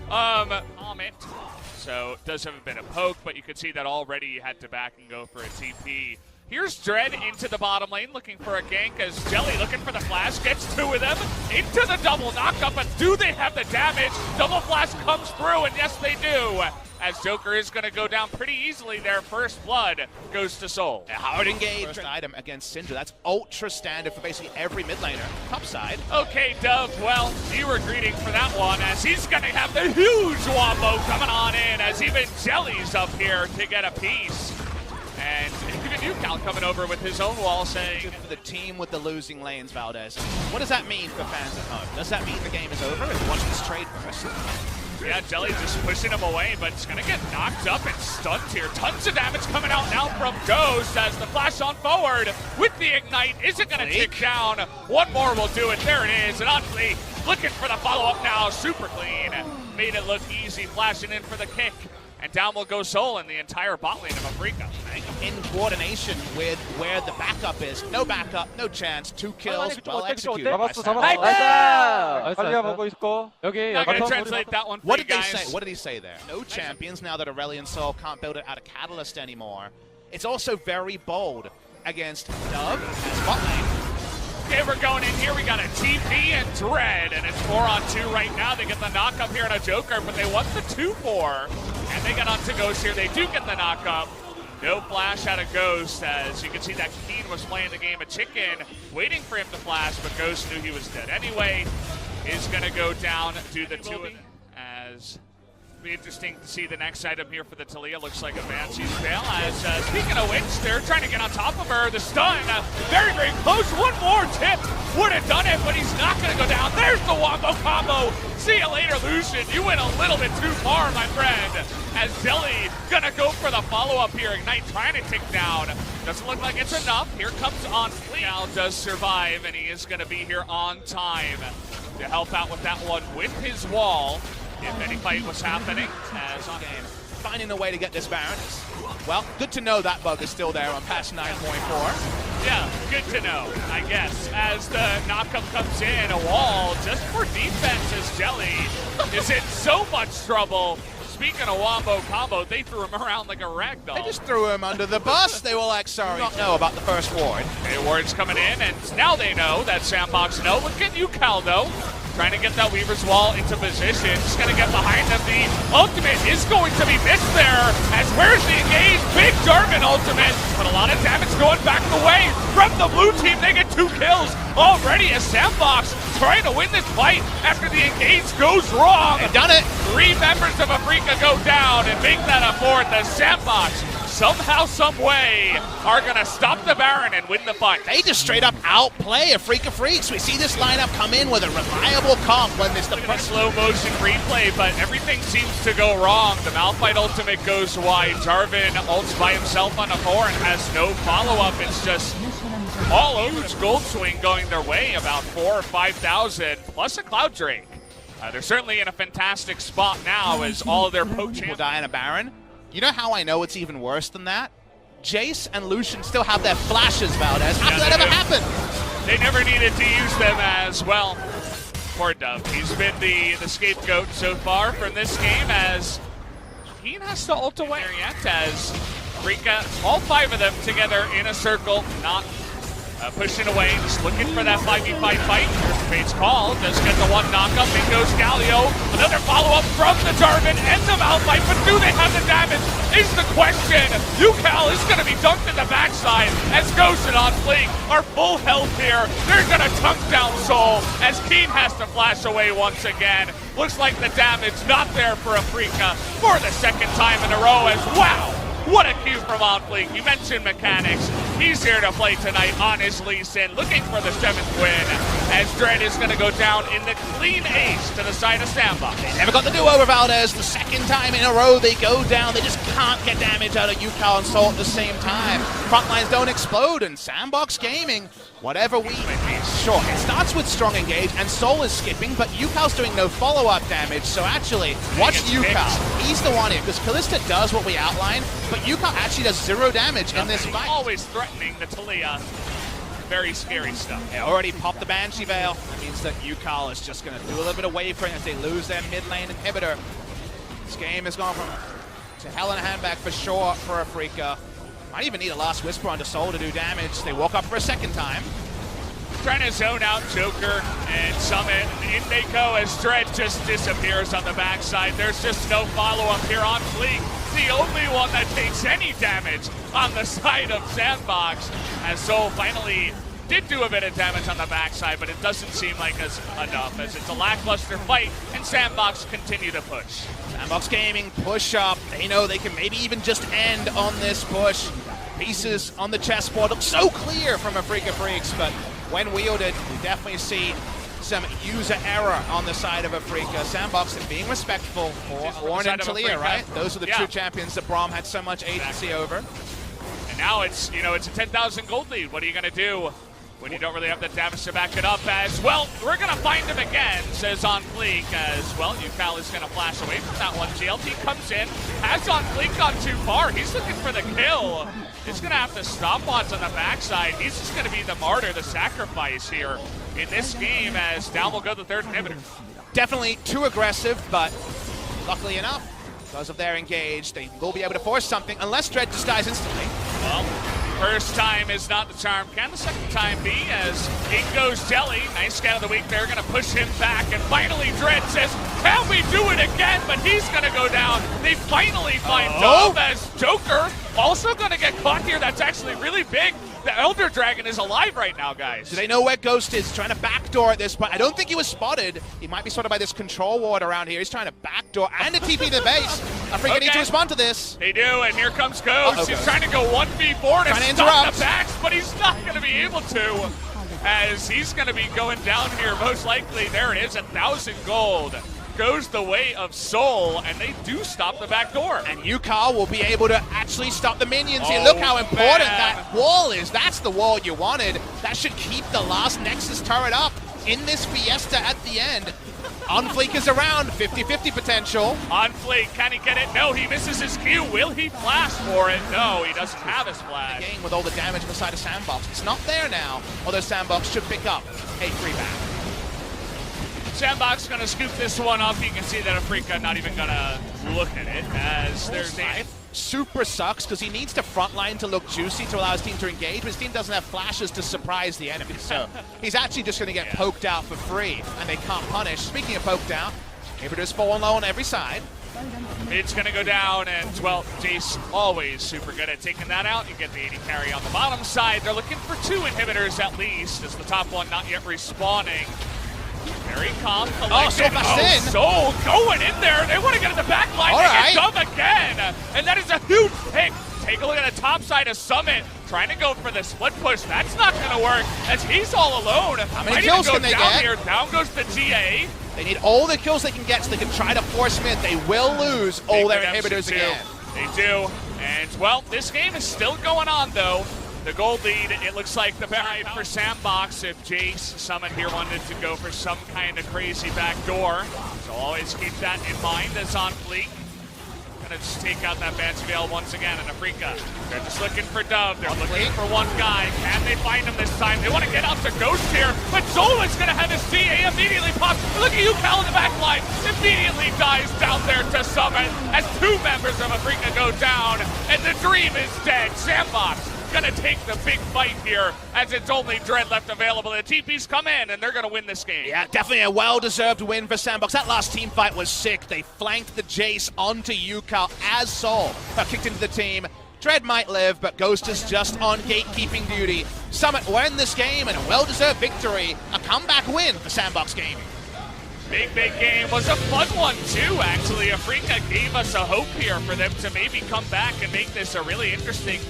Comment. So does have a bit of poke, but you could see that already he had to back and go for a TP. Here's Dread into the bottom lane, looking for a gank as Jelly looking for the flash, gets two of them, into the double knockup, but do they have the damage? Double flash comes through, and yes they do, as Joker is going to go down pretty easily there. First blood goes to Soul. A hard engage first item against Syndra. That's ultra standard for basically every mid laner. Top side. Okay, Dove, well, you were greeting for that one, as he's going to have the huge wombo coming on in, as even Jelly's up here to get a piece. And even UCal coming over with his own wall saying... Good for the team with the losing lanes, Valdez. What does that mean for fans at home? Does that mean the game is over? Watch this trade first. Yeah, Jelly just pushing him away, but it's going to get knocked up and stunned here. Tons of damage coming out now from Ghost as the flash on forward with the Ignite. Is it going to tick down? One more will do it. There it is. And Unfleet looking for the follow-up now. Super clean. Made it look easy, flashing in for the kick. And down will go Soul in the entire bot lane of Afreeca. In coordination with where the backup is. No backup, no chance. 2 kills, well executed. Not gonna translate that one for what you did guys. they say? What did he say there? No champions now that Aurelion Soul can't build it out of Catalyst anymore. It's also very bold against Dove and bot lane. Okay, we're going in here. We got a TP and Dread, and it's 4-on-2 right now. They get the knock up here on a Joker, but they want the 2-4, and they get onto Ghost here. They do get the knock up. No flash out of Ghost, as you can see that Keen was playing the game of chicken, waiting for him to flash, but Ghost knew he was dead anyway. Is going to go down to the 2 of them, as... Be interesting to see the next item here for the Taliyah. Looks like a Banshee's Veil. As speaking of which, they're trying to get on top of her. The stun, very, very close. One more tip would have done it, but he's not going to go down. There's the wombo combo. See you later, Lucian. You went a little bit too far, my friend. As Jelly gonna go for the follow-up here. Ignite trying to tick down. Doesn't look like it's enough. Here comes on Fleet. Now does survive, and he is going to be here on time to help out with that one with his wall. If any fight was happening, as on game. Finding a way to get this Baron. Well, good to know that bug is still there on patch 9.4. Yeah, good to know, I guess. As the knockup comes in, a wall just for defense as Jelly is in so much trouble. Speaking of wombo combo, they threw him around like a rag doll. They just threw him under the bus. They were like, sorry, not know about the first ward. Okay, ward's coming in, and now they know that Sanbox know. Look at UCal, though. Trying to get that Weaver's Wall into position. Just going to get behind them. The ultimate is going to be missed there. As where's the engage? Big Jarvan ultimate. But a lot of damage going back the way from the blue team. They get 2 kills already as Sanbox trying to win this fight after the engage goes wrong. They've done it. 3 members of Afreeca go down and make that a 4th as Sanbox somehow, some way, are going to stop the Baron and win the fight. They just straight up outplay Afreeca Freecs. We see this lineup come in with a reliable comp when it's the first slow motion replay, but everything seems to go wrong. The Malphite ultimate goes wide. Jarvan ults by himself on a 4 and has no follow-up. It's just all over. Gold Swing going their way, about 4,000 or 5,000, plus a Cloud Drake. They're certainly in a fantastic spot now as all of their poach will die in a Baron. You know how I know it's even worse than that? Jace and Lucian still have their flashes, Valdez. How did that ever happen? They never needed to use them as well. Poor Dove. He's been the scapegoat so far from this game as he has to ult away yet as Afreeca, all 5 of them together in a circle, not pushing away, just looking for that 5v5 fight. Here's the fate's call, does get the 1 knockup, in goes Galio. Another follow-up from the Jarvan and the Malphite, but do they have the damage is the question. UCal is going to be dunked in the backside as Ghost and On Fleek are full health here. They're going to tunk down Soul as Keen has to flash away once again. Looks like the damage not there for Afreeca for the 2nd time in a row as wow. What a cue from On Fleek. You mentioned mechanics. He's here to play tonight on his Lee Sin, looking for the 7th win, as Dread is going to go down in the clean ace to the side of Sanbox. They never got the do-over, Valdez. The 2nd time in a row they go down. They just can't get damage out of UCal and Soul at the same time. Front lines don't explode, and Sanbox Gaming, whatever we... Sure, it starts with strong engage, and Soul is skipping, but UCal's doing no follow-up damage, so actually, watch UCal. He's the one here, because Kalista does what we outlined, but UCal actually does 0 damage in this fight. Always threatening the Taliyah. very scary stuff. They already popped the Banshee Veil. That means that UCAL is just going to do a little bit of wave clearing as they lose their mid lane inhibitor. This game has gone to hell in a handbag for sure for Afreeca. Might even need a last Whisper onto Soul to do damage. They walk up for a second time. Trying to zone out Joker and Summit. In they go as Dread just disappears on the backside. There's just no follow-up here on Fleek. The only one that takes any damage on the side of Sanbox, as Soul finally did do a bit of damage on the backside, but it doesn't seem like as enough, as it's a lackluster fight, and Sanbox continue to push. Sanbox Gaming push up. They know they can maybe even just end on this push. Pieces on the chessboard look so clear from Afreeca Freecs, but when wielded, we definitely see some user error on the side of Afreeca. Sanbox and being respectful for Ornn and Talia, right? Those are the two champions that Braum had so much agency over. And now it's, you know, it's a 10,000 gold lead. What are you going to do when you don't really have the damage to back it up? As well, we're going to find him again, says On Fleek, as well. UCAL is going to flash away from that one. GLT comes in, has On Fleek gone too far. He's looking for the kill. He's going to have to stop bots on the backside. He's just going to be the martyr, the sacrifice here in this game, as down will go the third inhibitor. Definitely too aggressive, but luckily enough, because of their engage, they will be able to force something, unless Dread just dies instantly. Well, first time is not the charm. Can the second time be, as in goes Jelly. Nice scout of the week. They're going to push him back, and finally Dread says, can we do it again? But he's going to go down. They finally find Dove, as Joker also going to get caught here. That's actually really big. The Elder Dragon is alive right now, guys. Do they know where Ghost is? He's trying to backdoor at this point. I don't think he was spotted. He might be spotted by this control ward around here. He's trying to backdoor and a TP the base. Afreeca needs to respond to this. They do, and here comes Ghost. He's trying to go 1v4 to stop the backs, but he's not going to be able to, as he's going to be going down here most likely. There it is, 1,000 gold. Goes the way of Soul, and they do stop the back door. And UCAL will be able to actually stop the minions here. Look how important that wall is. That's the wall you wanted. That should keep the last Nexus turret up in this Fiesta at the end. On Fleek is around, 50-50 potential. On Fleek, can he get it? No, he misses his Q. Will he flash for it? No, he doesn't have his flash. Game with all the damage on the side of Sanbox. It's not there now, although Sanbox should pick up a free back. Sanbox going to scoop this one up. You can see that Afreeca not even going to look at it, as there's super sucks because he needs to frontline to look juicy to allow his team to engage, but his team doesn't have flashes to surprise the enemy. So he's actually just going to get poked out for free, and they can't punish. Speaking of poked out, inhibitors falling low on every side. It's going to go down, and, well, Jace always super good at taking that out. You get the 80 carry on the bottom side. They're looking for 2 inhibitors at least, as the top one not yet respawning. Very calm, collected. Soul going in there. They want to get in the back line. They get Dove again. And that is a huge pick. Take a look at the top side of Summit. Trying to go for the split push. That's not going to work, as he's all alone. How many kills can they get? Here. Down goes the GA. They need all the kills they can get so they can try to force mid. They will lose all their inhibitors again. They do. And, well, this game is still going on, though. The gold lead, it looks like the buy for Sanbox if Jace Summit here wanted to go for some kind of crazy backdoor. So always keep that in mind as On Fleek. Gonna just take out that Banshee Veil once again, and Afreeca, they're just looking for Dove. They're looking for one guy. Can they find him this time? They want to get out to Ghost here, but Soul is gonna have his CA immediately pop. Look at UCAL in the back line. Immediately dies down there to Summit as 2 members of Afreeca go down, and the dream is dead. Sanbox gonna take the big fight here, as it's only Dread left available. The TP's come in, and they're gonna win this game. Yeah, definitely a well-deserved win for Sanbox. That last team fight was sick. They flanked the Jace onto UCAL as Soul kicked into the team. Dread might live, but Ghost is just on gatekeeping duty. Summit win this game, and a well-deserved victory. A comeback win for Sanbox Gaming. Big game. Was a fun one, too, actually. Afreeca gave us a hope here for them to maybe come back and make this a really interesting